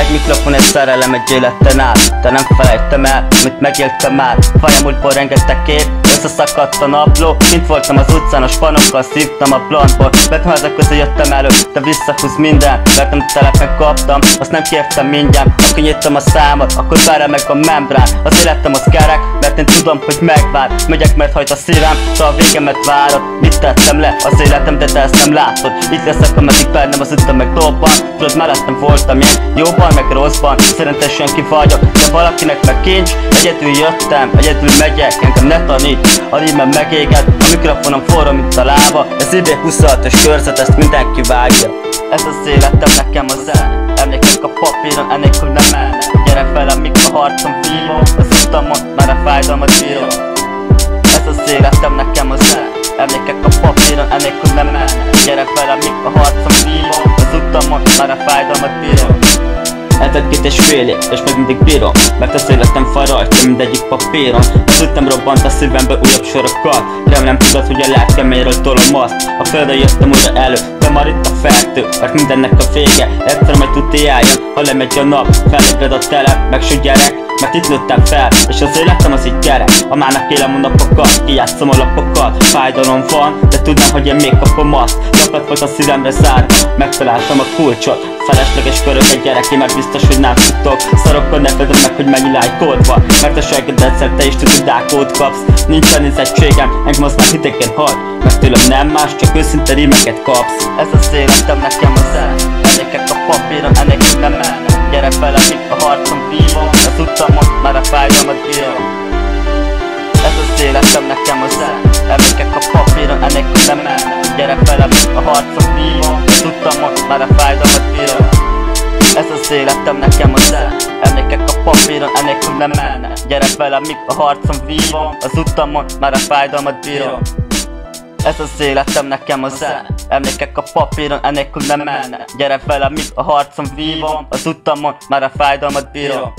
Egy mikrofon, egy szerelem, egy életen át. De nem felejtem el, mit megéltem már. Fejemúltból rengeteg kép, összeszakadt a napló. Mint voltam az utcán, a spanokkal szívtam a blondból. Betonházak közé jöttem elő, de visszahúz minden. Mert amit telepen kaptam, azt nem kértem mindjárt. Akkor nyittam a számot, akkor várja meg a membrán. Az életem az kerek, mert én tudom, hogy megvár. Megyek, mert hajt a szívem, de a végemet várod. Mit tettem le az életem, de te ezt nem látod. Itt leszek, ameddig bennem az ütem meg dobban. Tudod, mellettem voltam én, jóban meg rosszban. Szerintem senki vagyok, de valakinek meg kincs. Egyedül jöttem, egyedül megyek, engem ne taníts. A rímem megéged, a mikrofonom forró, mint a láva. Ez IB26-os körzet, ezt mindenki vágja. Ez az életem, nekem a zene. Emlékek a papíron, enélkül nem menne. Gyere fel, amíg a harcom vívom. Az utamon, már a fájdalmat bírom. Ez az életem, nekem a zene. Emlékek a papíron, enélkül nem menne. Gyere fel, amíg a harcom vívom. Az utamon, már a fájdalmat bírom. Eltelt 2,5 év, és még mindig bírom. Mert az életem farajtja mindegyik papíron. Az ütem robbant a szívembe újabb sorokat. Remélem tudod, hogy a lelkemről tolom azt. A földre jöttem újra elő, de már itt a fertő. Mert mindennek a vége, egyszer majd tuti járjon. Ha lemegy a nap, felébred a telep, meg s gyerek. Mert itt nőttem fel, és az életem az így gyerek. A mának élem a napokat, kijátszom a lapokat. Fájdalom van, de tudnám, hogy én még kapom azt. Lakat volt a szívemre zárva, megtaláltam a kulcsot. Felesleges körök egy gyerek, én már biztos, hogy nem tudtok. Szarokkal ne feded meg, hogy mennyi lájkolva. Mert a sajgédedszer te is tudod, dákót kapsz. Nincsen nézettségem, engem az már hidegen hagy. Mert tőlem nem más, csak őszinte rímeket kapsz. Ez az életem, nekem a zene. Emlékek a papíron, enélkül nem menne. Gyere fel, amíg a harcom vívom. Az utamon, már a fájdalmat bírom. Ez az életem, nekem a zene. Emlékek a papíron, enélkül nem menne. Gyere fel, amíg a harcom vívom. Az utamon, már a fájdalmat bírom. Ez az életem, nekem a zene. Emlékek a papíron, enélkül nem menne. Gyere fel, amíg a harcom vívom. Az utamon, már a fájdalmat bírom. Ez az életem, nekem a zene. Emlékek a papíron, enélkül nem menne. Gyere fel, amíg a harcom vívom. Az utamon, már a fájdalmat bírom.